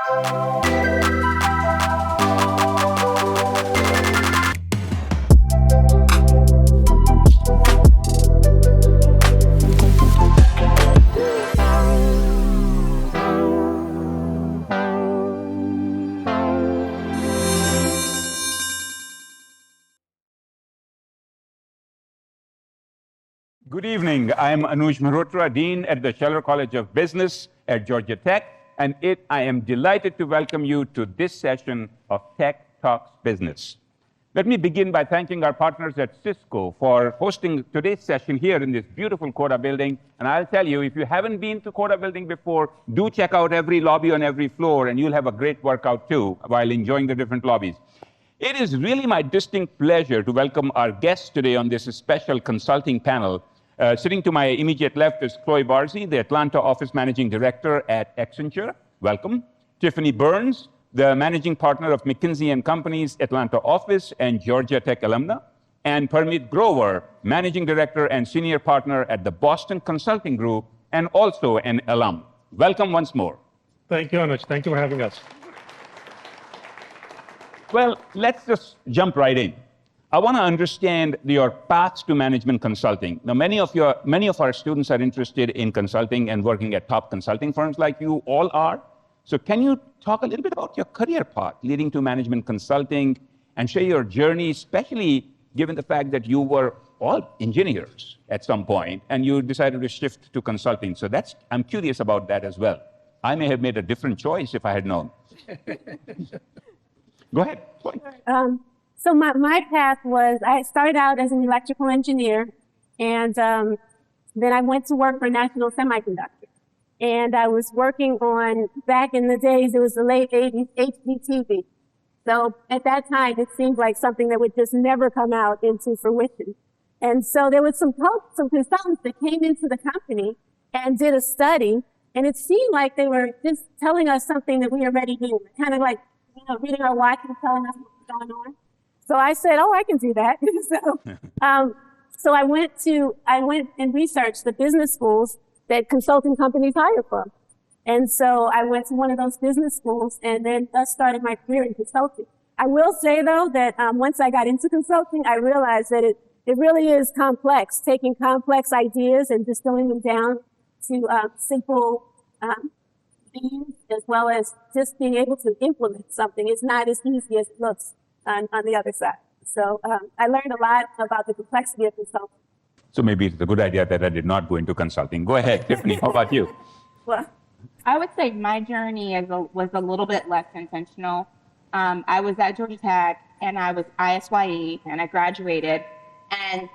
Good evening. I'm Anuj Mehrotra, Dean at the Scheller College of Business at Georgia Tech, and I am delighted to welcome you to this session of Tech Talks Business. Let me begin by thanking our partners at Cisco for hosting today's session here in this beautiful Coda building. And I'll tell you, if you haven't been to Coda building before, do check out every lobby on every floor, and you'll have a great workout too while enjoying the different lobbies. It is really my distinct pleasure to welcome our guests today on this special consulting panel. Sitting to my immediate left is Chloe Barzey, the Atlanta Office Managing Director at Accenture. Welcome. Tiffany Burns, the Managing Partner of McKinsey Company's Atlanta office and Georgia Tech alumna. And Parmeet Grover, Managing Director and Senior Partner at the Boston Consulting Group and also an alum. Welcome once more. Thank you, Anuj. Thank you for having us. Well, let's just jump right in. I want to understand your path to management consulting. Now, many of our students are interested in consulting and working at top consulting firms like you all are. So can you talk a little bit about your career path leading to management consulting and share your journey, especially given the fact that you were all engineers at some point and you decided to shift to consulting. So I'm curious about that as well. I may have made a different choice if I had known. Go ahead. So my path was, I started out as an electrical engineer, and then I went to work for National Semiconductor. And I was working on, back in the days, it was the late 80s, HDTV. So at that time, it seemed like something that would just never come out into fruition. And so there was some consultants that came into the company and did a study, and it seemed like they were just telling us something that we already knew, kind of like, reading our watch and telling us what's going on. So I said, oh, I can do that. So I went and researched the business schools that consulting companies hire from. And so I went to one of those business schools and then thus started my career in consulting. I will say, though, that once I got into consulting, I realized that it really is complex, taking complex ideas and distilling them down to simple themes, as well as just being able to implement something. It's not as easy as it looks on the other side. So I learned a lot about the complexity of consulting. So maybe it's a good idea that I did not go into consulting. Go ahead, Tiffany, how about you? Well, I would say my journey was a little bit less intentional. I was at Georgia Tech and I was ISYE and I graduated. And,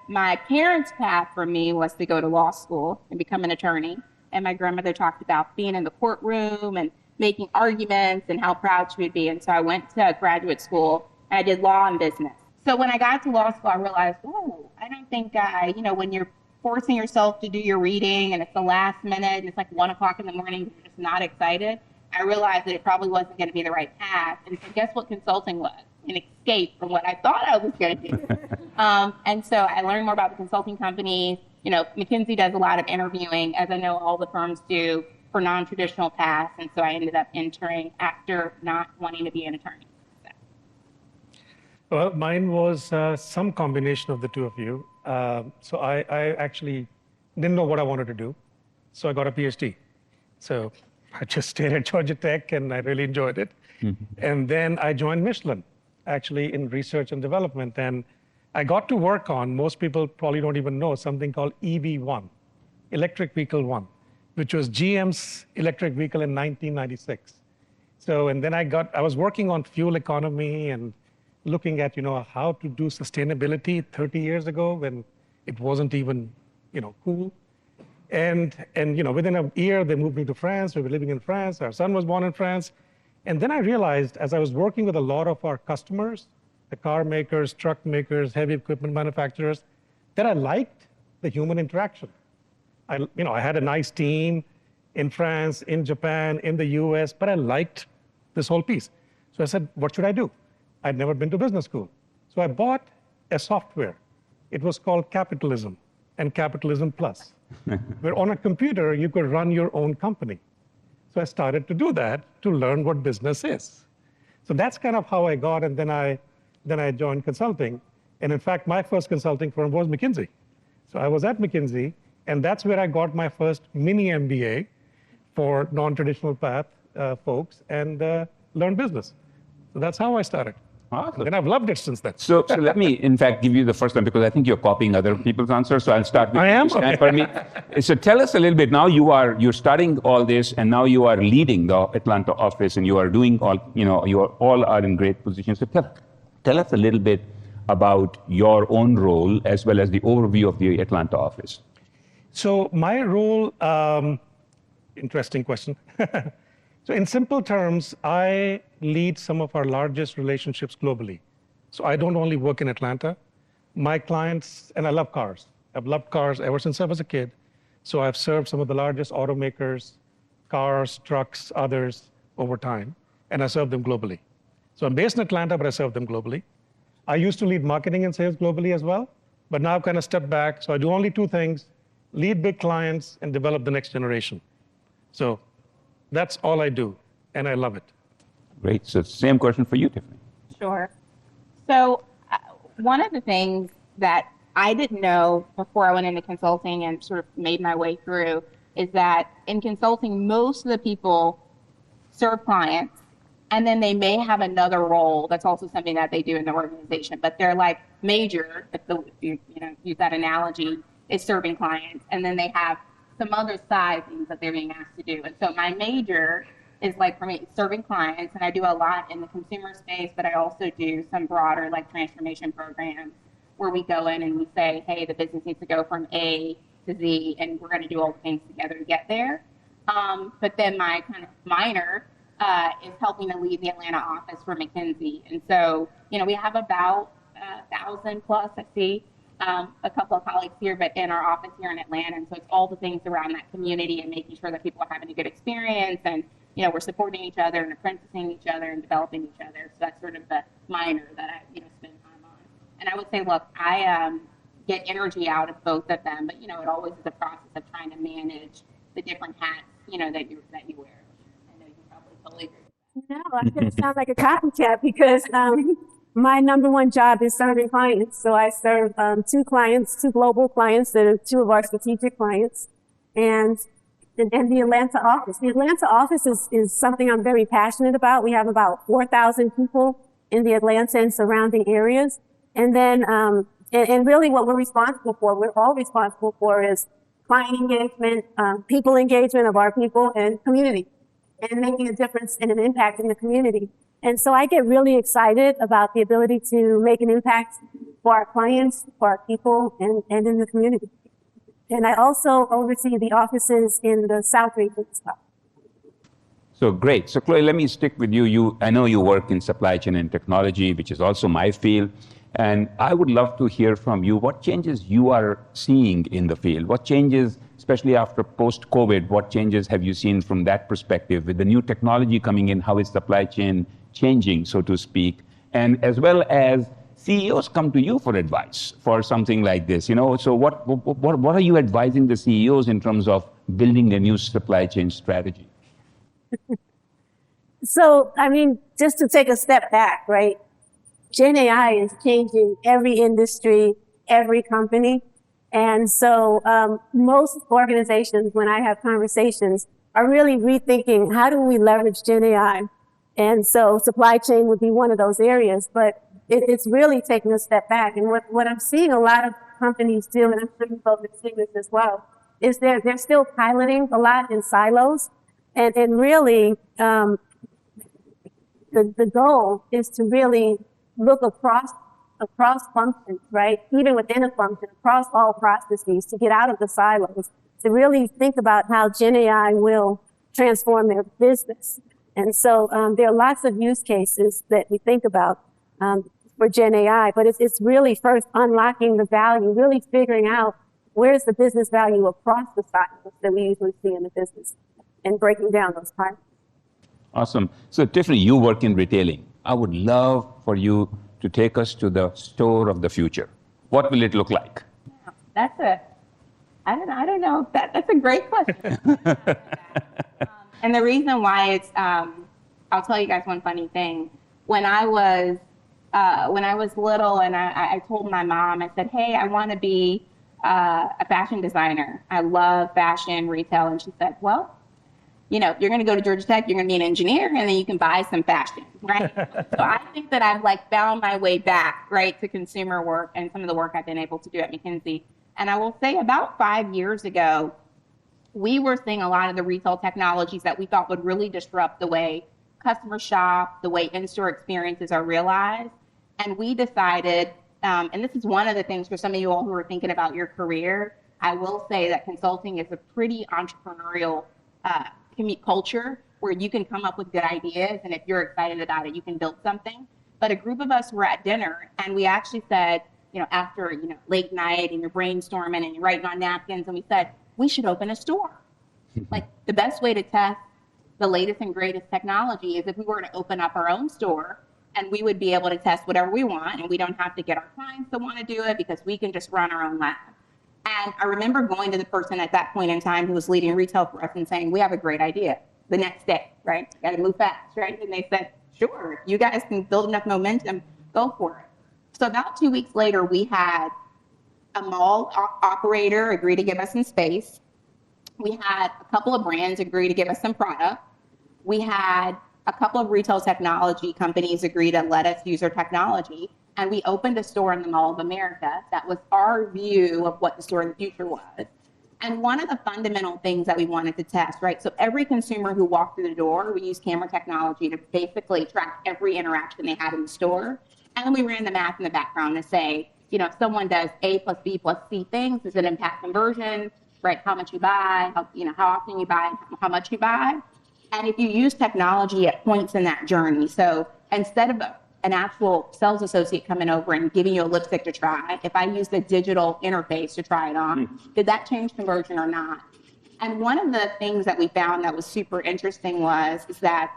my parents' path for me was to go to law school and become an attorney. And my grandmother talked about being in the courtroom and making arguments and how proud she would be. And so I went to graduate school and I did law and business. So when I got to law school, I realized, I don't think when you're forcing yourself to do your reading and it's the last minute and it's like 1 o'clock in the morning, you're just not excited. I realized that it probably wasn't going to be the right path. And so guess what consulting was? An escape from what I thought I was going to do. And so I learned more about the consulting companies. McKinsey does a lot of interviewing, as I know all the firms do, for non-traditional paths. And so I ended up entering after not wanting to be an attorney. Well, mine was some combination of the two of you. So I actually didn't know what I wanted to do. So I got a PhD. So I just stayed at Georgia Tech and I really enjoyed it. Mm-hmm. And then I joined Michelin, actually in research and development. And I got to work on, most people probably don't even know, something called EV1, Electric Vehicle 1, which was GM's electric vehicle in 1996. So, and then I was working on fuel economy and looking at, how to do sustainability 30 years ago when it wasn't even, cool. And within a year, they moved me to France. We were living in France. Our son was born in France. And then I realized, as I was working with a lot of our customers, the car makers, truck makers, heavy equipment manufacturers, that I liked the human interaction. I had a nice team in France, in Japan, in the US, but I liked this whole piece. So I said, what should I do? I'd never been to business school. So I bought a software. It was called Capitalism and Capitalism Plus, where on a computer, you could run your own company. So I started to do that to learn what business is. So that's kind of how I got, and then I joined consulting. And in fact, my first consulting firm was McKinsey. So I was at McKinsey, and that's where I got my first mini MBA for non-traditional path folks and learned business. So that's how I started. Awesome. And I've loved it since then. So let me, in fact, give you the first one because I think you're copying other people's answers. So I'll start with I am? this time for me. So tell us a little bit. Now you're starting all this, and now you are leading the Atlanta office, and you are doing all. You are all are in great positions. So tell us a little bit about your own role as well as the overview of the Atlanta office. So my role, interesting question. So in simple terms, I lead some of our largest relationships globally. So I don't only work in Atlanta. My clients, and I love cars. I've loved cars ever since I was a kid. So I've served some of the largest automakers, cars, trucks, others over time, and I serve them globally. So I'm based in Atlanta, but I serve them globally. I used to lead marketing and sales globally as well, but now I've kind of stepped back. So I do only two things: lead big clients and develop the next generation. So that's all I do, and I love it. Great. So same question for you, Tiffany. Sure. So one of the things that I didn't know before I went into consulting and sort of made my way through is that in consulting, most of the people serve clients, and then they may have another role that's also something that they do in the organization, but they're like major, if you use that analogy, is serving clients, and then they have some other side things that they're being asked to do. And so my major is like for me serving clients, and I do a lot in the consumer space, but I also do some broader like transformation programs where we go in and we say, hey, the business needs to go from A to Z, and we're going to do all the things together to get there. But then my kind of minor is helping to lead the Atlanta office for McKinsey. And so, we have about 1,000 plus, I see, a couple of colleagues here, but in our office here in Atlanta. And so it's all the things around that community and making sure that people are having a good experience, and we're supporting each other and apprenticing each other and developing each other. So that's sort of the minor that I spend time on. And I would say, look, I get energy out of both of them, but it always is a process of trying to manage the different hats that you wear. I know you probably totally agree. No, I didn't sound like a copycat because my number one job is serving clients. So I serve two global clients that are two of our strategic clients, and the Atlanta office. The Atlanta office is something I'm very passionate about. We have about 4,000 people in the Atlanta and surrounding areas. And then, and really what we're all responsible for is client engagement, people engagement of our people, and community, and making a difference and an impact in the community. And so I get really excited about the ability to make an impact for our clients, for our people, and in the community. And I also oversee the offices in the South region as well. So great. So Chloe, let me stick with you. I know you work in supply chain and technology, which is also my field. And I would love to hear from you what changes you are seeing in the field. What changes, especially after post-COVID, what changes have you seen from that perspective? With the new technology coming in, how is supply chain changing, so to speak? And as well as CEOs come to you for advice for something like this. So what are you advising the CEOs in terms of building their new supply chain strategy? So, just to take a step back, right? Gen AI is changing every industry, every company. And so most organizations, when I have conversations, are really rethinking how do we leverage Gen AI? And so supply chain would be one of those areas, but it's really taking a step back. And what I'm seeing a lot of companies do, and I'm sure you both have seen this as well, is they're still piloting a lot in silos. And really, the goal is to really look across functions, right? Even within a function, across all processes, to get out of the silos, to really think about how Gen AI will transform their business. And so there are lots of use cases that we think about for Gen AI, but it's really first unlocking the value, really figuring out where's the business value across the silos that we usually see in the business, and breaking down those parts. Awesome. So Tiffany, you work in retailing. I would love for you to take us to the store of the future. What will it look like? I don't know. That's a great question. And the reason why it's, I'll tell you guys one funny thing. When I was little, and I told my mom, I said, "Hey, I want to be a fashion designer. I love fashion retail." And she said, "Well, you know, you're going to go to Georgia Tech, you're going to be an engineer, and then you can buy some fashion," right? So I think that I've like found my way back, right, to consumer work and some of the work I've been able to do at McKinsey. And I will say about 5 years ago, we were seeing a lot of the retail technologies that we thought would really disrupt the way customers shop, the way in-store experiences are realized. And we decided, and this is one of the things for some of you all who are thinking about your career, I will say that consulting is a pretty entrepreneurial culture where you can come up with good ideas, and if you're excited about it, you can build something. But a group of us were at dinner, and we actually said, you know, after, you know, late night and you're brainstorming and you're writing on napkins, and we said, we should open a store. Like, the best way to test the latest and greatest technology is if we were to open up our own store, and we would be able to test whatever we want, and we don't have to get our clients to want to do it because we can just run our own lab. And I remember going to the person at that point in time who was leading retail for us and saying, "We have a great idea," the next day, right? You got to move fast, right? And they said, "Sure, you guys can build enough momentum, go for it." So about 2 weeks later, we had a mall operator agree to give us some space. We had a couple of brands agree to give us some product. We had a couple of retail technology companies agree to let us use their technology. And we opened a store in the Mall of America. That was our view of what the store of the future was. And one of the fundamental things that we wanted to test, right? So every consumer who walked through the door, we used camera technology to basically track every interaction they had in the store. And then we ran the math in the background to say, you know, if someone does A plus B plus C things, does it impact conversion, right? How much you buy, how often you buy, how much you buy. And if you use technology at points in that journey, so instead of an actual sales associate coming over and giving you a lipstick to try, if I use the digital interface to try it on, did that change conversion or not? And one of the things that we found that was super interesting is that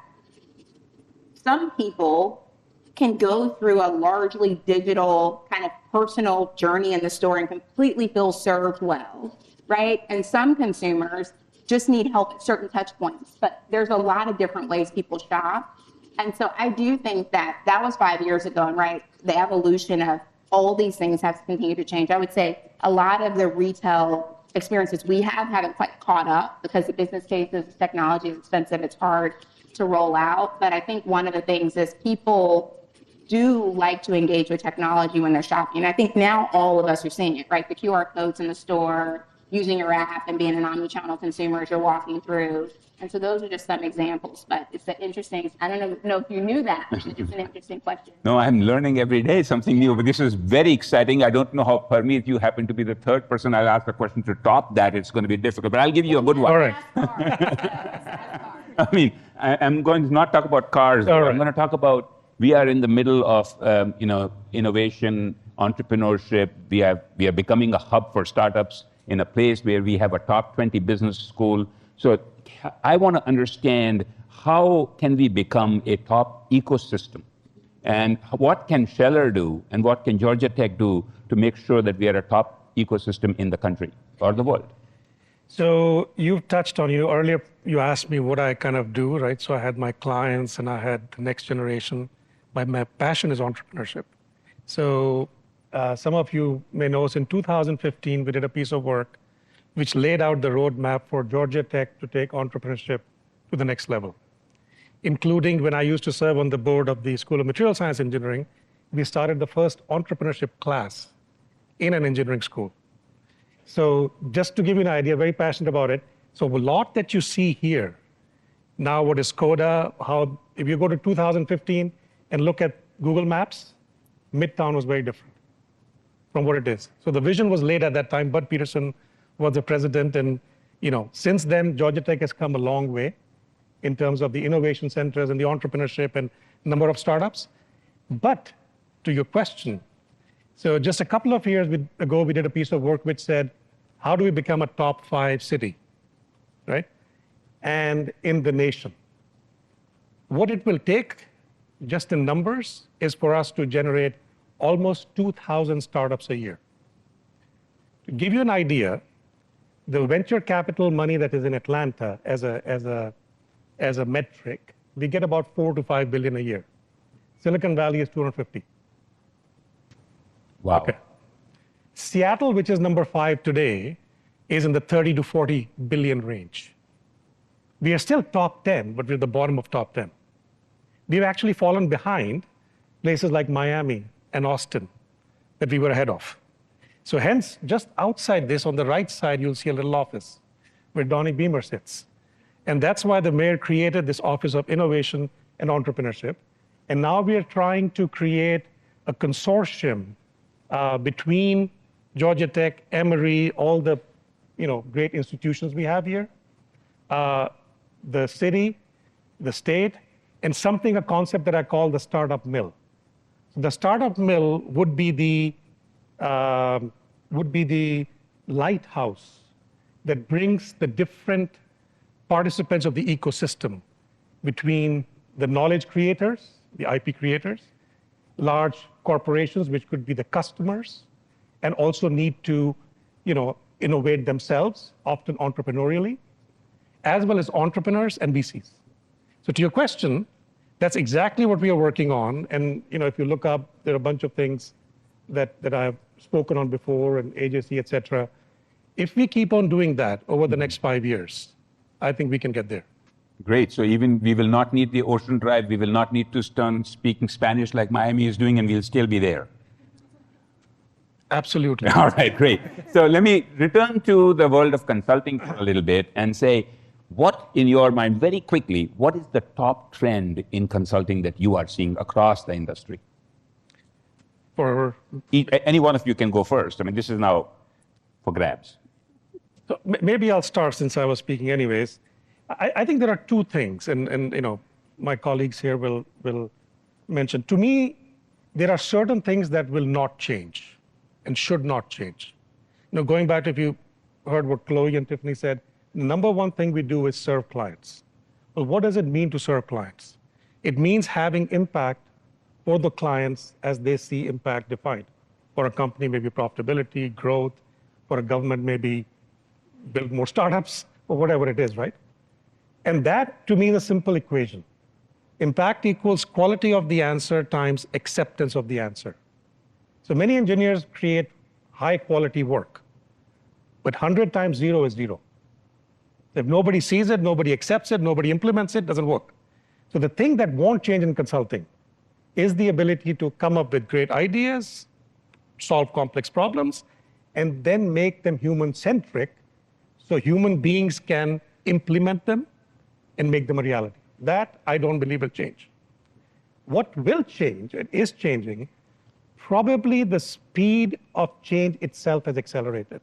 some people can go through a largely digital kind of personal journey in the store and completely feel served well, right? And some consumers just need help at certain touch points, but there's a lot of different ways people shop. And so I do think that was 5 years ago, and right, the evolution of all these things has continued to change. I would say a lot of the retail experiences we haven't quite caught up because the business cases, technology is expensive, it's hard to roll out. But I think one of the things is people do like to engage with technology when they're shopping. And I think now all of us are seeing it, right? The QR codes in the store, using your app and being an omni-channel consumer as you're walking through. And so those are just some examples, but it's an interesting, I don't know if you knew that. It's an interesting question. No, I'm learning every day something new, but this is very exciting. I don't know how, Parmeet, you happen to be the third person I'll ask a question to top that. It's going to be difficult, but I'll give you a good one. All right. I mean, I'm going to not talk about cars. All right. I'm going to talk about, we are in the middle of, innovation, entrepreneurship. We are becoming a hub for startups in a place where we have a top 20 business school. So I want to understand, how can we become a top ecosystem? And what can Scheller do and what can Georgia Tech do to make sure that we are a top ecosystem in the country or the world? So you've touched on, earlier you asked me what I kind of do, right? So I had my clients and I had the next generation. My passion is entrepreneurship. So some of you may know, in 2015, we did a piece of work which laid out the roadmap for Georgia Tech to take entrepreneurship to the next level, including when I used to serve on the board of the School of Material Science Engineering, we started the first entrepreneurship class in an engineering school. So just to give you an idea, very passionate about it. So a lot that you see here, now what is Coda, if you go to 2015 and look at Google Maps, Midtown was very different from what it is. So the vision was laid at that time. Bud Peterson was the president, and since then, Georgia Tech has come a long way in terms of the innovation centers and the entrepreneurship and number of startups. But to your question, so just a couple of years ago, we did a piece of work which said, how do we become a top 5 city, right? And in the nation. What it will take, just in numbers, is for us to generate almost 2,000 startups a year. To give you an idea, the venture capital money that is in Atlanta as a as a metric, we get about 4 to 5 billion a year. Silicon Valley is 250. Wow. Okay. Seattle, which is number 5 today, is in the 30 to 40 billion range. We are still top 10, but we're the bottom of top 10. We've actually fallen behind places like Miami and Austin that we were ahead of. So hence, just outside this, on the right side, you'll see a little office where Donnie Beamer sits. And that's why the mayor created this Office of Innovation and Entrepreneurship. And now we are trying to create a consortium between Georgia Tech, Emory, all the great institutions we have here, the city, the state, and a concept that I call the startup mill. The startup mill would be the lighthouse that brings the different participants of the ecosystem between the knowledge creators, the IP creators, large corporations, which could be the customers, and also need to, innovate themselves, often entrepreneurially, as well as entrepreneurs and VCs. So to your question, that's exactly what we are working on. And if you look up, there are a bunch of things that I've spoken on before, and AJC, et cetera. If we keep on doing that over the next 5 years, I think we can get there. Great. So even we will not need the ocean drive. We will not need to start speaking Spanish like Miami is doing, and we'll still be there. Absolutely. All right, great. So let me return to the world of consulting for a little bit and say, what, in your mind, very quickly, what is the top trend in consulting that you are seeing across the industry? Any one of you can go first. I mean, this is now for grabs. So maybe I'll start since I was speaking anyways. I think there are two things, and my colleagues here will mention. To me, there are certain things that will not change and should not change. Going back to, if you heard what Chloe and Tiffany said, the number one thing we do is serve clients. Well, what does it mean to serve clients? It means having impact for the clients as they see impact defined. For a company, maybe profitability, growth. For a government, maybe build more startups, or whatever it is, right? And that, to me, is a simple equation. Impact equals quality of the answer times acceptance of the answer. So many engineers create high quality work, but 100 times 0 is 0. If nobody sees it, nobody accepts it, nobody implements it, doesn't work. So the thing that won't change in consulting is the ability to come up with great ideas, solve complex problems, and then make them human-centric so human beings can implement them and make them a reality. That, I don't believe, will change. What will change, and is changing, probably the speed of change itself has accelerated.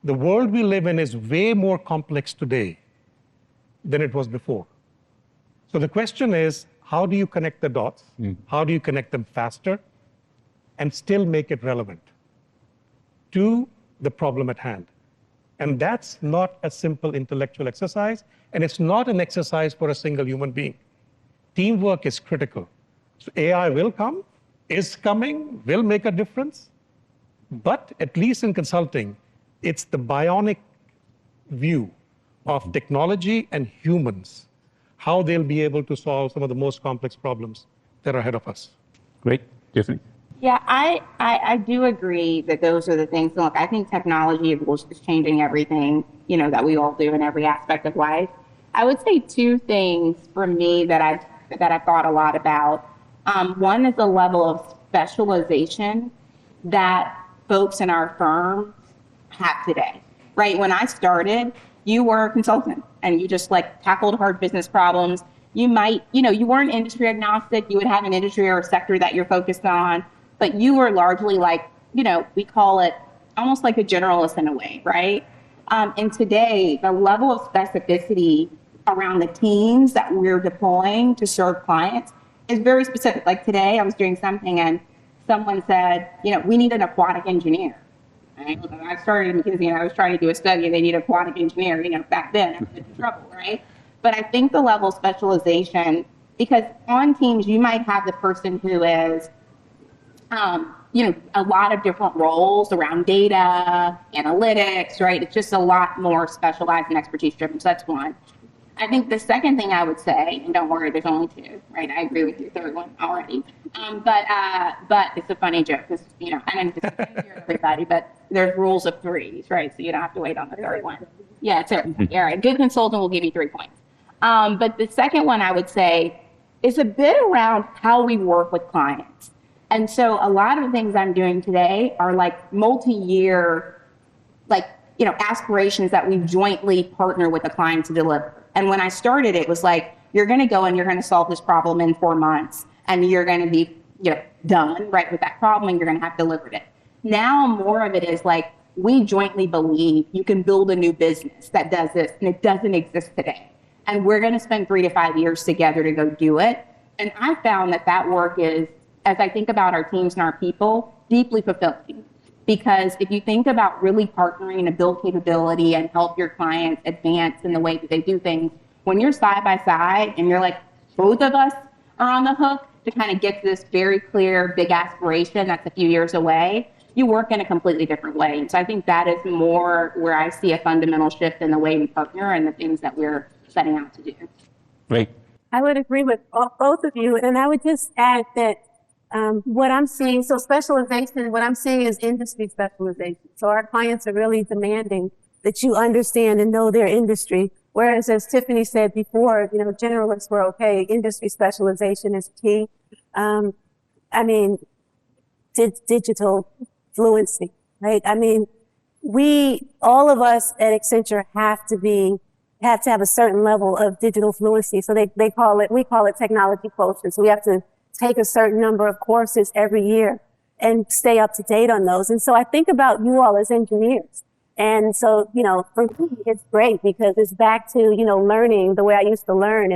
The world we live in is way more complex today than it was before. So the question is, how do you connect the dots? How do you connect them faster and still make it relevant to the problem at hand? And that's not a simple intellectual exercise, and it's not an exercise for a single human being. Teamwork is critical. So AI will come, is coming, will make a difference, but at least in consulting, it's the bionic view of technology and humans, how they'll be able to solve some of the most complex problems that are ahead of us. Great. Tiffany? Yeah, I do agree that those are the things. Look, I think technology is changing everything, that we all do in every aspect of life. I would say two things for me that I've thought a lot about. One is the level of specialization that folks in our firm have today, right? When I started, you were a consultant and you just tackled hard business problems. You might, you weren't industry agnostic. You would have an industry or a sector that you're focused on, but you were largely we call it almost like a generalist in a way, right? And today, the level of specificity around the teams that we're deploying to serve clients is very specific. Like today, I was doing something and someone said, we need an aquatic engineer. And I started at McKinsey and I was trying to do a study and they need an aquatic engineer, back then I was in trouble, right? But I think the level of specialization, because on teams, you might have the person who is, a lot of different roles around data, analytics, right? It's just a lot more specialized and expertise driven. So that's one. I think the second thing I would say, and don't worry, there's only two, right? I agree with your third one already. But it's a funny joke because, I don't hear everybody, but there's rules of threes, right? So you don't have to wait on the third one. Yeah, so, all right. Good consultant will give you 3 points. But the second one I would say is a bit around how we work with clients. And so a lot of the things I'm doing today are like multi-year, aspirations that we jointly partner with the client to deliver. And when I started, it was like, you're going to go and you're going to solve this problem in 4 months and you're going to be, done, right, with that problem and you're going to have delivered it. Now more of it is like, we jointly believe you can build a new business that does this and it doesn't exist today. And we're going to spend 3 to 5 years together to go do it. And I found that work is, as I think about our teams and our people, deeply fulfilling. Because if you think about really partnering to build capability and help your clients advance in the way that they do things, when you're side by side and you're like, both of us are on the hook to kind of get to this very clear, big aspiration that's a few years away, you work in a completely different way. And so I think that is more where I see a fundamental shift in the way we partner and the things that we're setting out to do. Great. I would agree with both of you. And I would just add that what I'm seeing, so specialization, what I'm seeing is industry specialization. So our clients are really demanding that you understand and know their industry. Whereas, as Tiffany said before, generalists were okay. Industry specialization is key. Digital fluency, right? All of us at Accenture have to have a certain level of digital fluency. So we call it technology quotient. So we have to take a certain number of courses every year and stay up to date on those. And so I think about you all as engineers. And so, for me, it's great because it's back to, learning the way I used to learn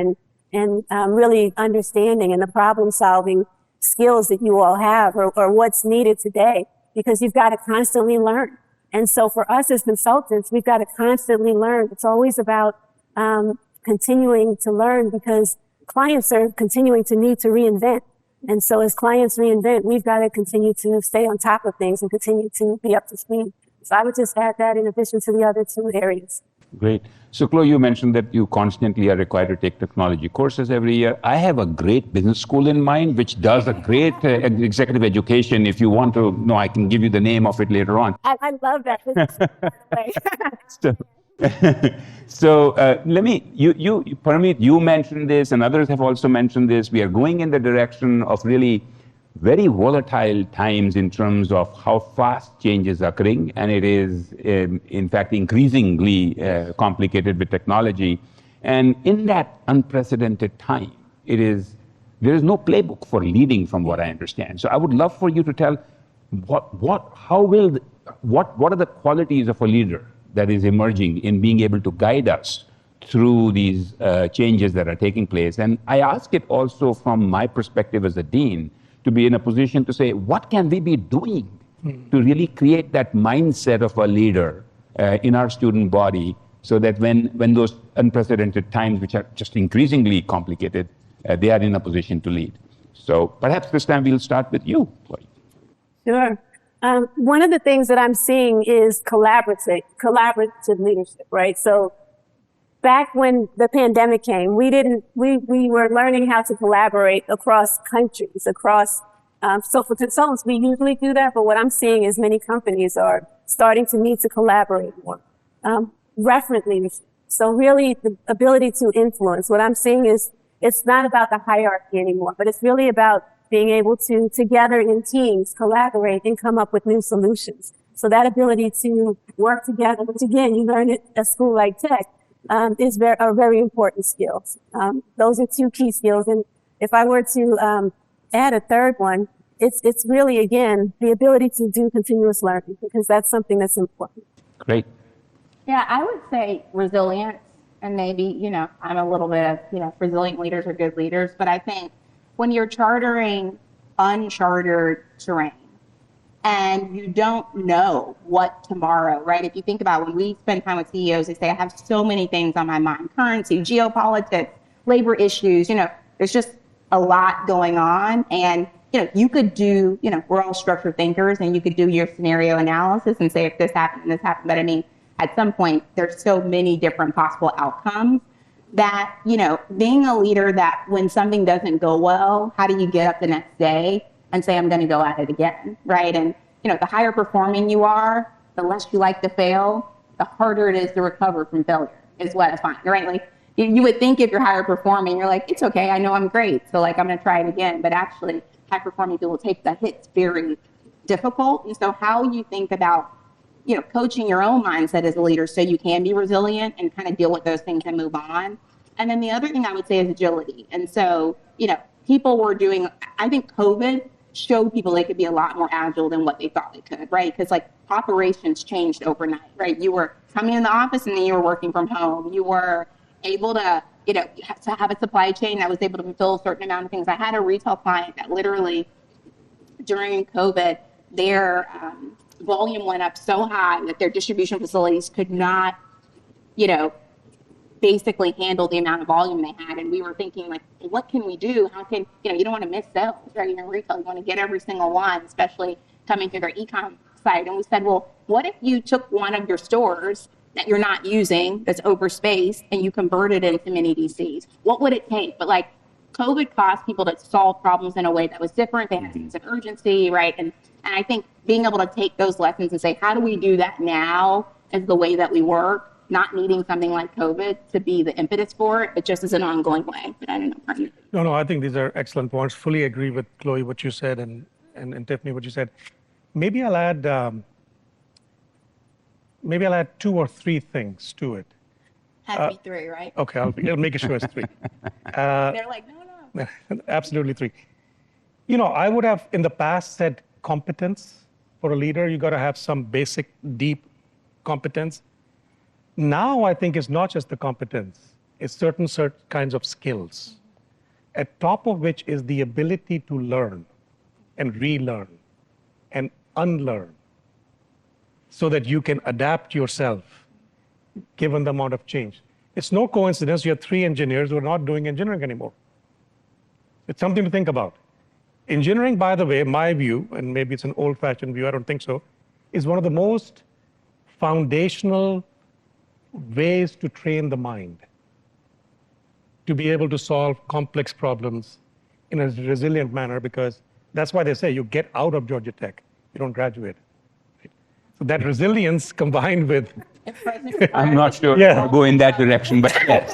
and really understanding and the problem solving skills that you all have or what's needed today, because you've got to constantly learn. And so for us as consultants, we've got to constantly learn. It's always about continuing to learn because clients are continuing to need to reinvent. And so as clients reinvent, we've got to continue to stay on top of things and continue to be up to speed. So I would just add that in addition to the other two areas. Great. So, Chloe, you mentioned that you constantly are required to take technology courses every year. I have a great business school in mind, which does a great executive education. If you want to know, I can give you the name of it later on. I love that. So Parmeet, you mentioned this, and others have also mentioned this. We are going in the direction of really very volatile times in terms of how fast change is occurring, and it is, in fact, increasingly complicated with technology. And in that unprecedented time, there is no playbook for leading, from what I understand. So I would love for you to tell what are the qualities of a leader that is emerging in being able to guide us through these changes that are taking place. And I ask it also from my perspective as a dean, to be in a position to say, what can we be doing to really create that mindset of a leader in our student body, so that when those unprecedented times, which are just increasingly complicated, they are in a position to lead. So perhaps this time we'll start with you, Chloe. Sure. One of the things that I'm seeing is collaborative leadership, right? So back when the pandemic came, we were learning how to collaborate across countries, so for consultants, we usually do that, but what I'm seeing is many companies are starting to need to collaborate more. Referent leadership. So really the ability to influence. What I'm seeing is it's not about the hierarchy anymore, but it's really about being able to, together in teams, collaborate and come up with new solutions. So that ability to work together, which again, you learn it at a school like Tech, is a very important skill. Those are two key skills. And if I were to add a third one, it's really, again, the ability to do continuous learning, because that's something that's important. Great. Yeah, I would say resilience, and maybe, I'm a little bit of, resilient leaders are good leaders, but I think when you're chartering uncharted terrain and you don't know what tomorrow, right? If you think about when we spend time with CEOs, they say, I have so many things on my mind: currency, geopolitics, labor issues, there's just a lot going on. And, you could do, we're all structured thinkers, and you could do your scenario analysis and say, if this happened and this happened, but at some point, there's so many different possible outcomes that, being a leader that when something doesn't go well, how do you get up the next day and say, I'm going to go at it again, right? And, the higher performing you are, the less you like to fail, the harder it is to recover from failure, is what I find, right? Like, you would think if you're higher performing, you're like, it's okay, I know I'm great, so like, I'm going to try it again. But actually, high performing people take the hits very difficult. And so how you think about, coaching your own mindset as a leader so you can be resilient and kind of deal with those things and move on. And then the other thing I would say is agility. And so, people were doing, I think COVID showed people they could be a lot more agile than what they thought they could, right? Because like operations changed overnight, right? You were coming in the office and then you were working from home. You were able to, to have a supply chain that was able to fulfill a certain amount of things. I had a retail client that literally during COVID, their volume went up so high that their distribution facilities could not, basically handle the amount of volume they had. And we were thinking like, what can we do? How can, you don't want to miss sales, right? You're in retail, you want to get every single one, especially coming through their e-com site. And we said, well, what if you took one of your stores that you're not using, that's over space, and you converted it into mini DCs? What would it take? But like COVID caused people to solve problems in a way that was different. They had a sense of urgency, right? And I think being able to take those lessons and say, how do we do that now as the way that we work? Not needing something like COVID to be the impetus for it, but just as an ongoing way. But I don't know, Parmeet. No, I think these are excellent points. Fully agree with Chloe, what you said, and Tiffany, what you said. Maybe I'll add 2 or 3 things to it. Has to be 3, right? Okay, I'll make sure it's 3. They're like, no. Absolutely 3. I would have in the past said competence for a leader. You got to have some basic, deep competence. Now I think it's not just the competence, it's certain kinds of skills, at top of which is the ability to learn and relearn and unlearn so that you can adapt yourself given the amount of change. It's no coincidence you have 3 engineers who are not doing engineering anymore. It's something to think about. Engineering, by the way, my view, and maybe it's an old-fashioned view, I don't think so, is one of the most foundational ways to train the mind to be able to solve complex problems in a resilient manner, because that's why they say you get out of Georgia Tech, you don't graduate. Right? So that resilience combined with... I'm not sure I'll go in that direction, but yes.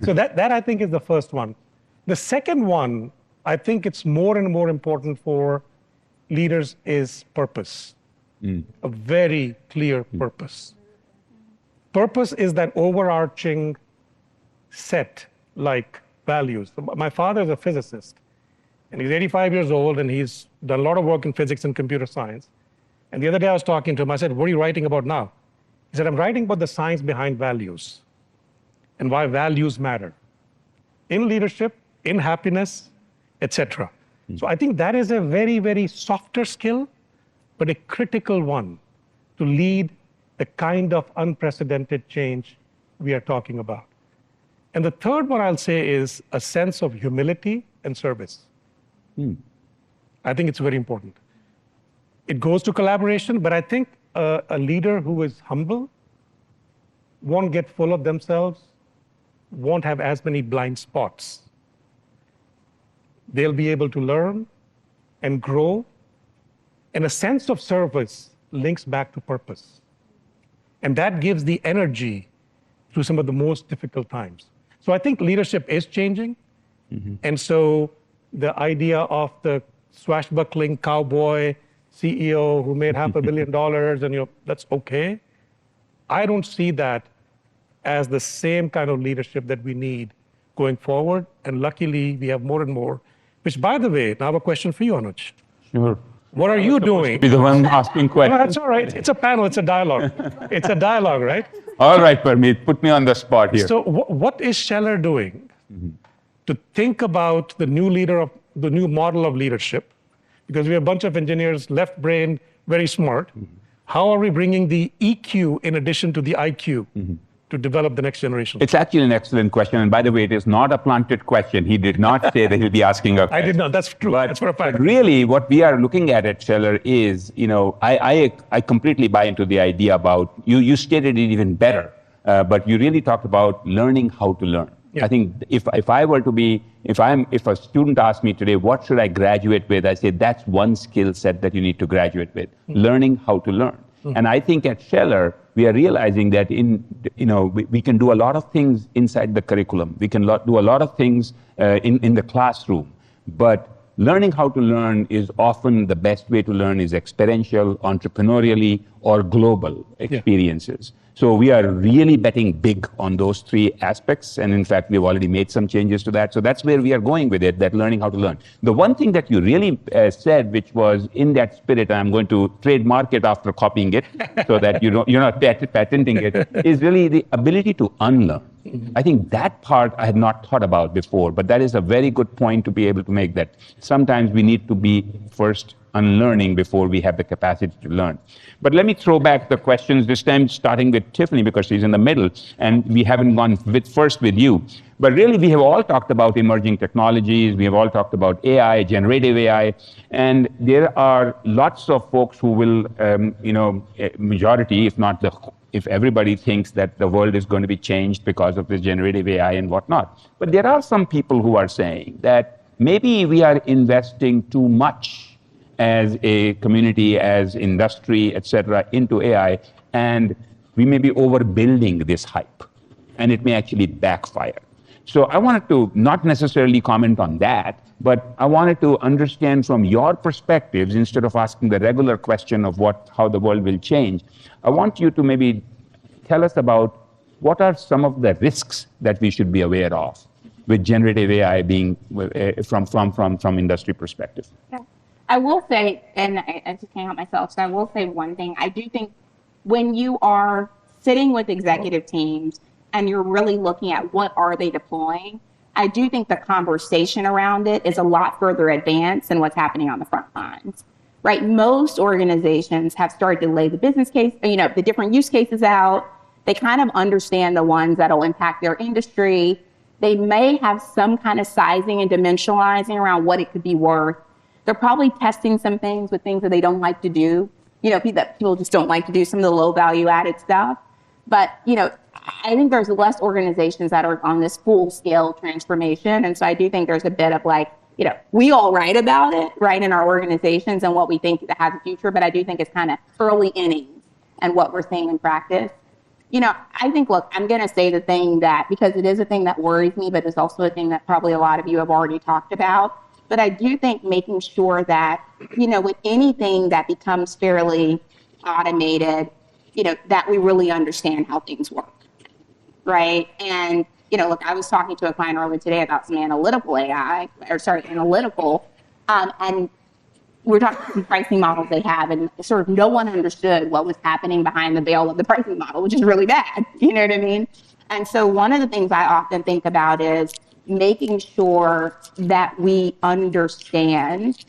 So that I think is the first one. The second one, I think it's more and more important for leaders, is purpose. A very clear purpose. Purpose is that overarching set, like values. My father is a physicist, and he's 85 years old, and he's done a lot of work in physics and computer science. And the other day I was talking to him, I said, what are you writing about now? He said, I'm writing about the science behind values and why values matter in leadership, in happiness, etc. So I think that is a very, very softer skill, but a critical one to lead the kind of unprecedented change we are talking about. And the third one I'll say is a sense of humility and service. I think it's very important. It goes to collaboration, but I think a leader who is humble won't get full of themselves, won't have as many blind spots. They'll be able to learn and grow, and a sense of service links back to purpose. And that gives the energy through some of the most difficult times. So I think leadership is changing. And so the idea of the swashbuckling cowboy CEO who made $500 million and that's okay. I don't see that as the same kind of leadership that we need going forward. And luckily we have more and more, which by the way, now I have a question for you, Anuj. Sure. What are you doing? Be the one asking questions. No, that's all right. It's a panel, it's a dialogue. It's a dialogue, right? All right, Parmeet, put me on the spot here. So what is Scheller doing to think about the new model of leadership? Because we have a bunch of engineers, left-brained, very smart. How are we bringing the EQ in addition to the IQ to develop the next generation? It's actually an excellent question. And by the way, it is not a planted question. He did not say that he'll be asking a question. I did not. That's true. That's for a fact. But really, what we are looking at Scheller is, I completely buy into the idea about, you stated it even better. but you really talked about learning how to learn. Yeah. I think if I were to be, if a student asked me today, what should I graduate with? I say that's one skill set that you need to graduate with, learning how to learn. And I think at Scheller, we are realizing that we can do a lot of things inside the curriculum. We can do a lot of things in the classroom, but learning how to learn is often the best way to learn is experiential, entrepreneurially, or global experiences. So we are really betting big on those three aspects. And in fact, we've already made some changes to that. So that's where we are going with it, that learning how to learn. The one thing that you really said, which was in that spirit, and I'm going to trademark it after copying it so that you're not patenting it, is really the ability to unlearn. I think that part I had not thought about before, but that is a very good point to be able to make, that sometimes we need to be first unlearning before we have the capacity to learn. But let me throw back the questions, this time starting with Tiffany because she's in the middle, and we haven't gone first with you. But really, we have all talked about emerging technologies, we have all talked about AI, generative AI, and there are lots of folks who will, majority, if everybody thinks that the world is going to be changed because of this generative AI and whatnot. But there are some people who are saying that maybe we are investing too much as a community, as industry, et cetera, into AI, and we may be overbuilding this hype, and it may actually backfire. So I wanted to not necessarily comment on that, but I wanted to understand from your perspectives, instead of asking the regular question of how the world will change, I want you to maybe tell us about what are some of the risks that we should be aware of with generative AI being from industry perspective. Yeah. I will say, and I just can't help myself, so I will say one thing. I do think when you are sitting with executive teams and you're really looking at what are they deploying, I do think the conversation around it is a lot further advanced than what's happening on the front lines, right? Most organizations have started to lay the business case, the different use cases out. They kind of understand the ones that'll impact their industry. They may have some kind of sizing and dimensionalizing around what it could be worth. They're probably testing some things with things that they don't like to do, that people just don't like to do, some of the low value added stuff. But, I think there's less organizations that are on this full scale transformation. And so I do think there's a bit of we all write about it, right, in our organizations and what we think that has a future. But I do think it's kind of early innings and what we're seeing in practice. I think, look, I'm going to say the thing that, because it is a thing that worries me, but it's also a thing that probably a lot of you have already talked about. But I do think making sure that, with anything that becomes fairly automated, that we really understand how things work, right? And, look, I was talking to a client earlier today about some analytical, and we're talking about some pricing models they have, and sort of no one understood what was happening behind the veil of the pricing model, which is really bad, you know what I mean? And so one of the things I often think about is making sure that we understand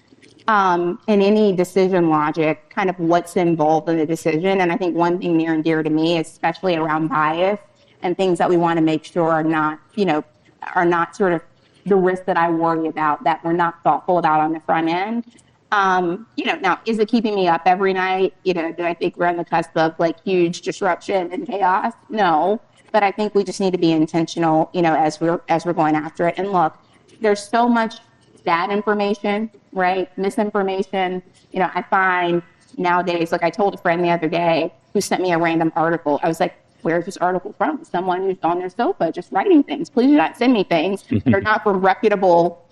in any decision logic kind of what's involved in the decision. And I think one thing near and dear to me, especially around bias and things that we want to make sure are not sort of the risk that I worry about, that we're not thoughtful about on the front end. Now, is it keeping me up every night? Do I think we're on the cusp of huge disruption and chaos? No. But I think we just need to be intentional, as we're going after it. And look, there's so much bad information, right? Misinformation. I find nowadays, I told a friend the other day who sent me a random article. I was like, where's this article from? Someone who's on their sofa just writing things. Please do not send me things that are not from reputable,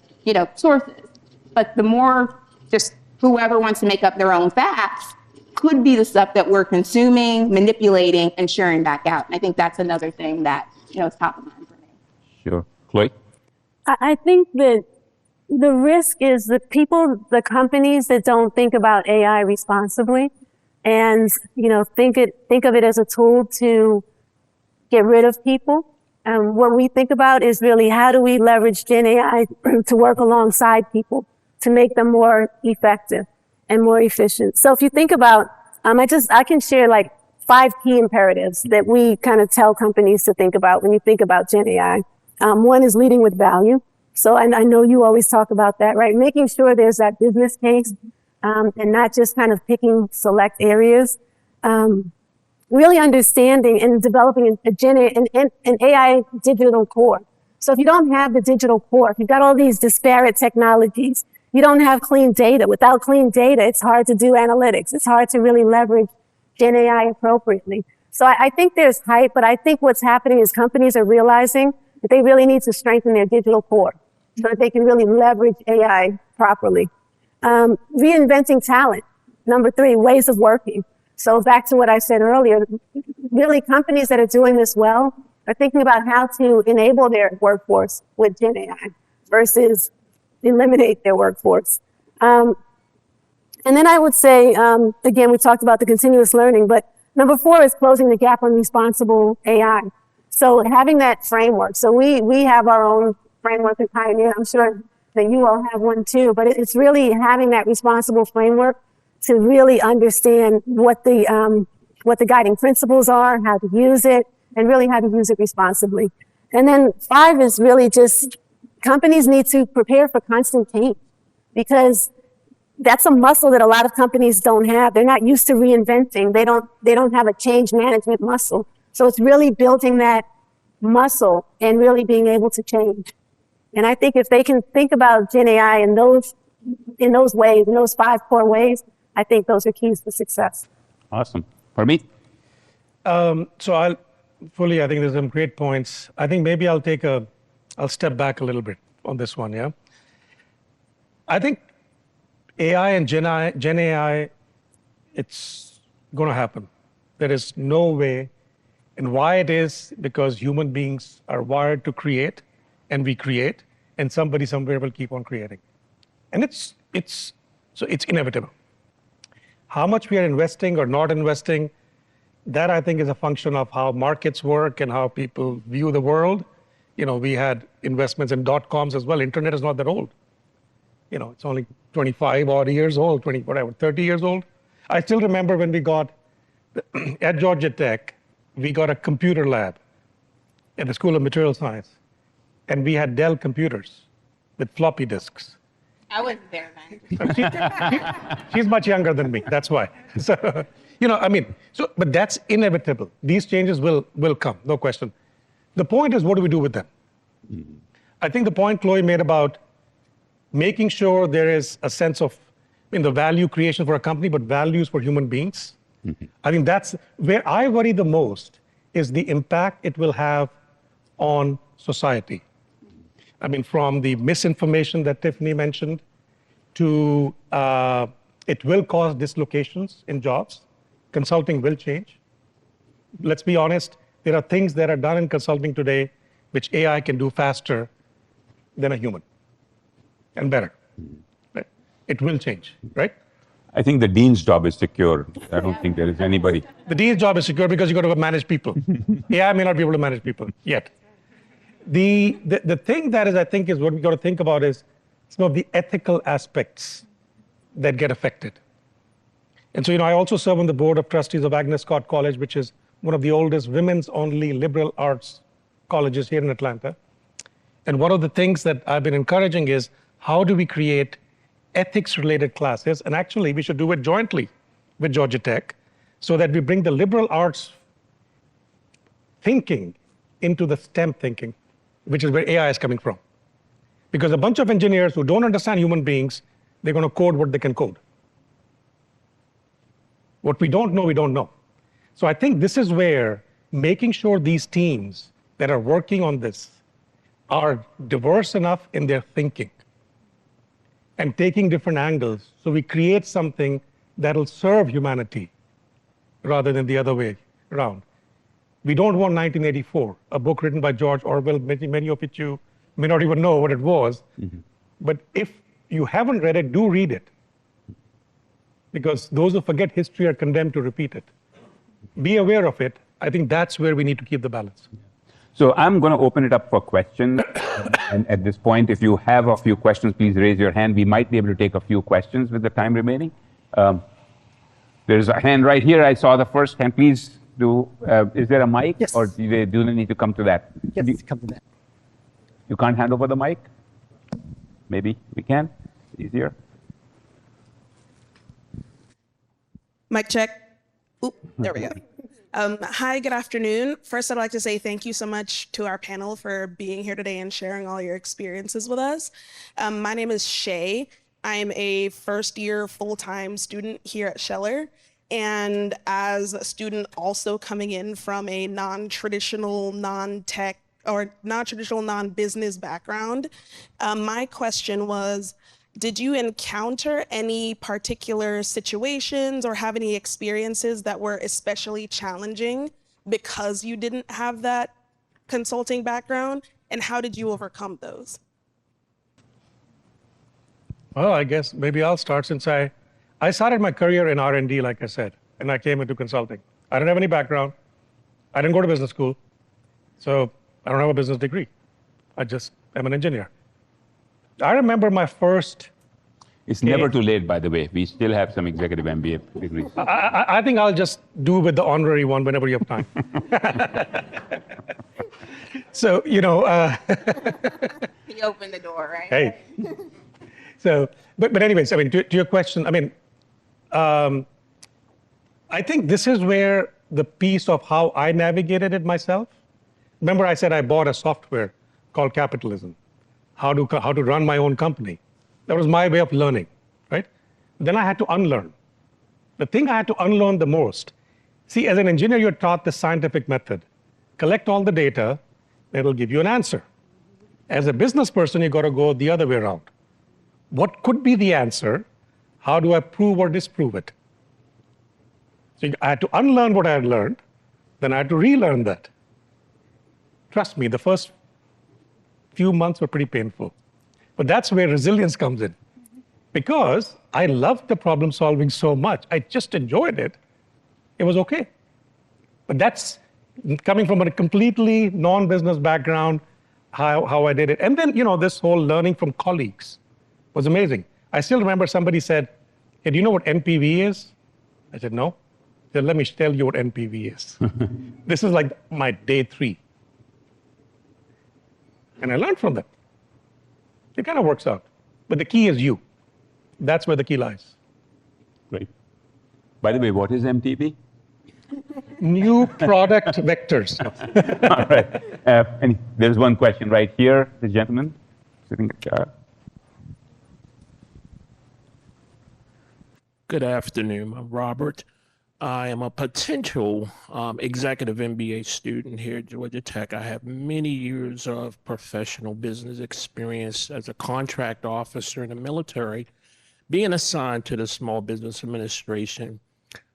sources. But the more just whoever wants to make up their own facts could be the stuff that we're consuming, manipulating, and sharing back out. And I think that's another thing that, is top of mind for me. Sure. Chloe? I think that the risk is the companies that don't think about AI responsibly and, think of it as a tool to get rid of people. What we think about is really how do we leverage Gen AI to work alongside people to make them more effective and more efficient. So if you think about, I can share 5 key imperatives that we kind of tell companies to think about when you think about Gen AI. One is leading with value. So I know you always talk about that, right? Making sure there's that business case and not just kind of picking select areas. really understanding and developing an AI digital core. So if you don't have the digital core, if you've got all these disparate technologies, you don't have clean data. Without clean data, it's hard to do analytics. It's hard to really leverage Gen AI appropriately. So I think there's hype, but I think what's happening is companies are realizing that they really need to strengthen their digital core so that they can really leverage AI properly. Reinventing talent. Number 3, ways of working. So back to what I said earlier, really companies that are doing this well are thinking about how to enable their workforce with Gen AI versus eliminate their workforce. And then I would say, again, we talked about the continuous learning, but number 4 is closing the gap on responsible AI. So having that framework. So we have our own framework at Pioneer. I'm sure that you all have one too, but it's really having that responsible framework to really understand what the guiding principles are, how to use it, and really how to use it responsibly. And then 5 is really just companies need to prepare for constant change, because that's a muscle that a lot of companies don't have. They're not used to reinventing. They don't have a change management muscle. So it's really building that muscle and really being able to change. And I think if they can think about Gen AI in those ways, in those 5 core ways, I think those are keys to success. Awesome. Parmeet? So I think there's some great points. I think maybe I'll step back a little bit on this one, yeah? I think AI and Gen AI, it's going to happen. There is no way. And why it is, because human beings are wired to create, and we create, and somebody somewhere will keep on creating. And it's inevitable. How much we are investing or not investing, that I think is a function of how markets work and how people view the world. We had investments in .coms as well. Internet is not that old. It's only 25 odd years old, 30 years old. I still remember when we got, at Georgia Tech, we got a computer lab at the School of Material Science. And we had Dell computers with floppy disks. I wasn't there then. She's much younger than me, that's why. So, but that's inevitable. These changes will come, no question. The point is, what do we do with them? Mm-hmm. I think the point Chloe made about making sure there is a sense of the value creation for a company, but values for human beings. Mm-hmm. I think that's where I worry the most, is the impact it will have on society. From the misinformation that Tiffany mentioned to it will cause dislocations in jobs. Consulting will change. Let's be honest, there are things that are done in consulting today which AI can do faster than a human and better. Right? It will change, right? I think the dean's job is secure. I don't think there is anybody. The dean's job is secure because you got to manage people. AI may not be able to manage people yet. The thing that I think is what we got to think about is some of the ethical aspects that get affected. And so, I also serve on the board of trustees of Agnes Scott College, which is one of the oldest women's only liberal arts colleges here in Atlanta. And one of the things that I've been encouraging is, how do we create ethics related classes? And actually we should do it jointly with Georgia Tech, so that we bring the liberal arts thinking into the STEM thinking, which is where AI is coming from. Because a bunch of engineers who don't understand human beings, they're going to code what they can code. What we don't know, we don't know. So I think this is where making sure these teams that are working on this are diverse enough in their thinking and taking different angles, so we create something that'll serve humanity rather than the other way around. We don't want 1984, a book written by George Orwell. Many of you may not even know what it was. Mm-hmm. But if you haven't read it, do read it. Because those who forget history are condemned to repeat it. Be aware of it. I think that's where we need to keep the balance. So I'm going to open it up for questions. And at this point, if you have a few questions, please raise your hand. We might be able to take a few questions with the time remaining. There's a hand right here. I saw the first hand. Please do. Is there a mic? Yes. Or do they need to come to that? Yes, come to that. You can't hand over the mic? Maybe we can. Easier. Mic check. Oop, there we go. Hi, good afternoon. First, I'd like to say thank you so much to our panel for being here today and sharing all your experiences with us. My name is Shay. I'm a first-year full-time student here at Scheller. And as a student also coming in from a non-traditional, non-tech, or non-traditional, non-business background, my question was, did you encounter any particular situations or have any experiences that were especially challenging because you didn't have that consulting background? And how did you overcome those? Well, I guess maybe I'll start since I started my career in R&D, like I said, and I came into consulting. I don't have any background. I didn't go to business school. So I don't have a business degree. I just am an engineer. I remember my first. It's never too late, by the way. We still have some executive MBA degrees. I think I'll just do with the honorary one whenever you have time. So, He opened the door, right? Hey. So, but anyways, I mean, to your question, I mean, I think this is where the piece of how I navigated it myself. Remember I said I bought a software called Capitalism, how to run my own company. That was my way of learning, right? Then I had to unlearn. The thing I had to unlearn the most, see, as an engineer, you're taught the scientific method. Collect all the data, it'll give you an answer. As a business person, you got to go the other way around. What could be the answer? How do I prove or disprove it? So I had to unlearn what I had learned, then I had to relearn that. Trust me, the first few months were pretty painful. But that's where resilience comes in. Because I loved the problem solving so much, I just enjoyed it. It was okay. But that's coming from a completely non-business background, how I did it. And then, this whole learning from colleagues was amazing. I still remember somebody said, hey, do you know what NPV is? I said, no. They said, let me tell you what NPV is. This is like my day 3. And I learned from them. It kind of works out. But the key is you. That's where the key lies. Great. By the way, what is MTV? New product vectors. All right. And there's one question right here, the gentleman sitting. Good afternoon. I'm Robert. I am a potential executive MBA student here at Georgia Tech. I have many years of professional business experience as a contract officer in the military, being assigned to the Small Business Administration.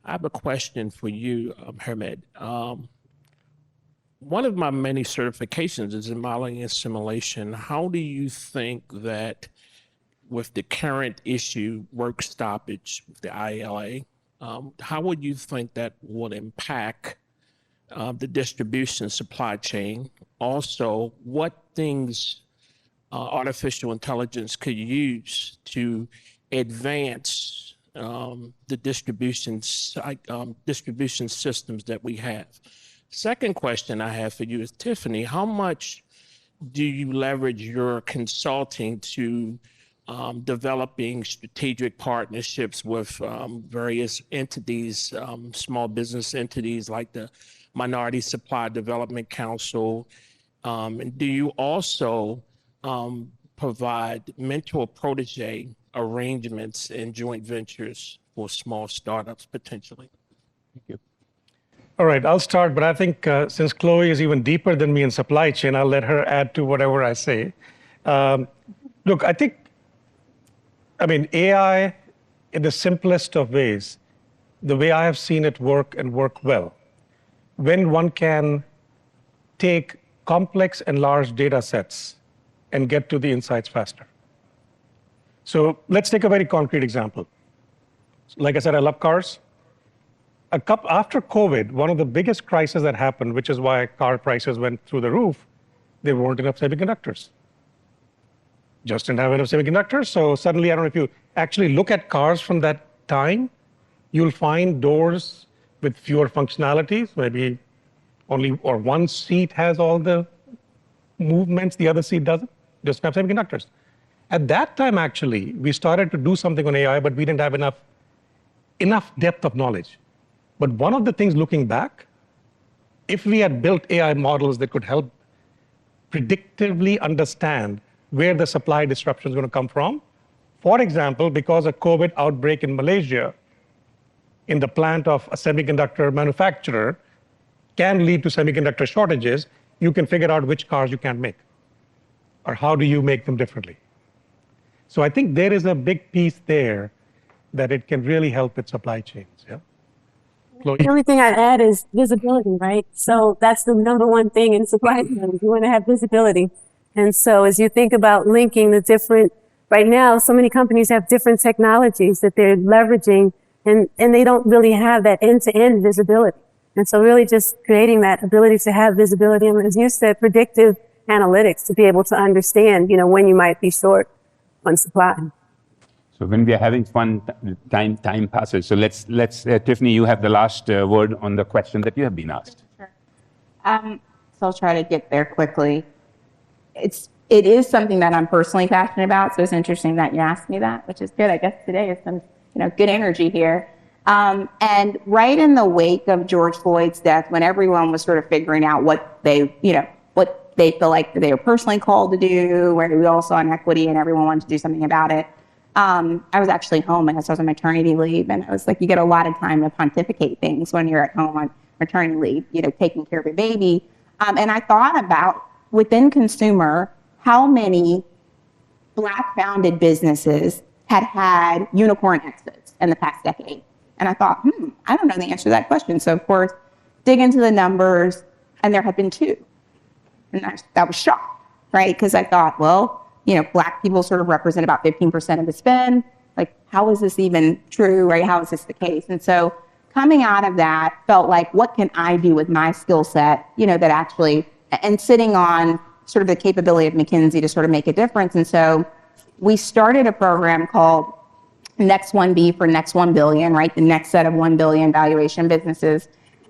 I have a question for you, Parmeet. One of my many certifications is in modeling and simulation. How do you think that with the current issue, work stoppage, the ILA, how would you think that would impact the distribution supply chain? Also, what things artificial intelligence could use to advance the distribution systems that we have? Second question I have for you is, Tiffany, how much do you leverage your consulting to developing strategic partnerships with various entities, small business entities like the Minority Supply Development Council? And do you also provide mentor-protege arrangements and joint ventures for small startups potentially? Thank you. All right, I'll start, but I think since Chloe is even deeper than me in supply chain, I'll let her add to whatever I say. Look, I mean, AI, in the simplest of ways, the way I have seen it work and work well, when one can take complex and large data sets and get to the insights faster. So let's take a very concrete example. Like I said, I love cars. After COVID, one of the biggest crises that happened, which is why car prices went through the roof, there weren't enough semiconductors. Just didn't have enough semiconductors. So suddenly, I don't know if you actually look at cars from that time, you'll find doors with fewer functionalities, maybe only, or one seat has all the movements, the other seat doesn't, just have semiconductors. At that time, actually, we started to do something on AI, but we didn't have enough depth of knowledge. But one of the things looking back if we had built AI models that could help predictively understand where the supply disruption is going to come from, for example, because a COVID outbreak in Malaysia in the plant of a semiconductor manufacturer can lead to semiconductor shortages, you can figure out which cars you can't make, or how do you make them differently. So I think there is a big piece there that it can really help with supply chains. Yeah. The only thing I'd add is visibility, right? So that's the number one thing in supply chain. You want to have visibility. And so as you think about linking the different, right now, so many companies have different technologies that they're leveraging, and they don't really have that end-to-end visibility. And so really just creating that ability to have visibility, and as you said, predictive analytics to be able to understand, when you might be short on supply. So when we are having fun, time passes. So let's Tiffany, you have the last word on the question that you have been asked. Sure. So I'll try to get there quickly. It is something that I'm personally passionate about, so it's interesting that you asked me that, which is good. I guess today is some good energy here. And right in the wake of George Floyd's death, when everyone was sort of figuring out what they feel like they were personally called to do, where we all saw inequity and everyone wanted to do something about it. I was actually home, and I was on maternity leave, and I was like, you get a lot of time to pontificate things when you're at home on maternity leave, taking care of a baby. And I thought about, within consumer, how many Black-founded businesses had unicorn exits in the past decade. And I thought, I don't know the answer to that question. So, of course, dig into the numbers, and there have been 2. And that was shocked, right? Because I thought, well, Black people sort of represent about 15% of the spend. Like, how is this even true, right? How is this the case? And so coming out of that felt like, what can I do with my skill set, that actually, and sitting on sort of the capability of McKinsey to sort of make a difference. And so we started a program called Next 1B for Next 1 Billion, right? The next set of 1 billion valuation businesses.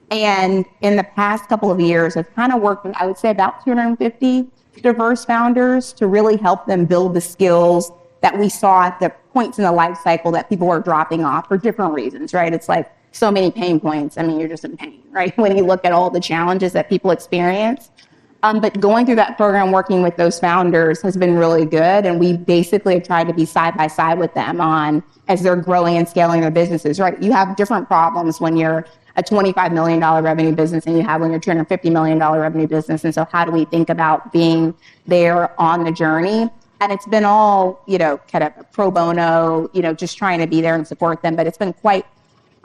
And in the past couple of years, I've kind of worked with, I would say, about 250 diverse founders to really help them build the skills that we saw at the points in the life cycle that people were dropping off for different reasons, right? It's like so many pain points. I mean, you're just in pain, right? When you look at all the challenges that people experience. But going through that program, working with those founders has been really good. And we basically have tried to be side by side with them on, as they're growing and scaling their businesses, right? You have different problems when you're a $25 million revenue business and you have when you're $250 million revenue business. And so how do we think about being there on the journey? And it's been all, kind of pro bono, just trying to be there and support them. But it's been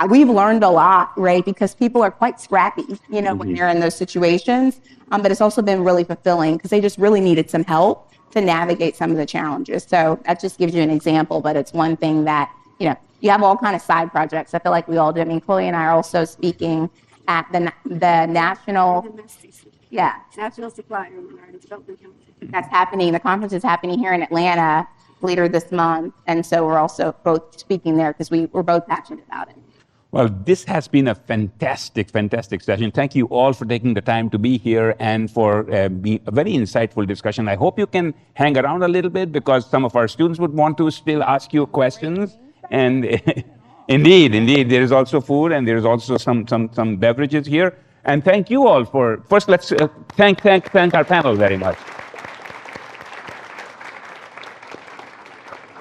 we've learned a lot, right? Because people are quite scrappy, when they're in those situations. But it's also been really fulfilling because they just really needed some help to navigate some of the challenges. So that just gives you an example, but it's one thing that, you have all kind of side projects. I feel like we all do. I mean, Chloe and I are also speaking at the national, National Supplier Minority Development Council. That's happening. The conference is happening here in Atlanta later this month. And so we're also both speaking there because we're both passionate about it. Well, this has been a fantastic session. Thank you all for taking the time to be here and for a very insightful discussion. I hope you can hang around a little bit because some of our students would want to still ask you questions. And indeed, there is also food and there is also some beverages here. And thank you all first let's thank our panel very much.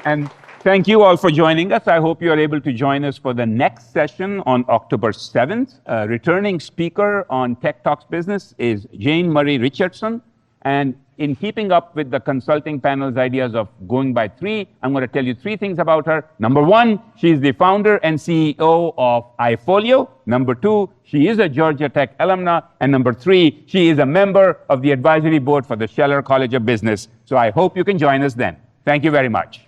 And thank you all for joining us. I hope you are able to join us for the next session on October 7th. Returning speaker on Tech Talks Business is Jane Marie Richardson. And in keeping up with the consulting panel's ideas of going by 3, I'm going to tell you 3 things about her. Number 1, she's the founder and CEO of iFolio. Number 2, she is a Georgia Tech alumna. And number 3, she is a member of the advisory board for the Scheller College of Business. So I hope you can join us then. Thank you very much.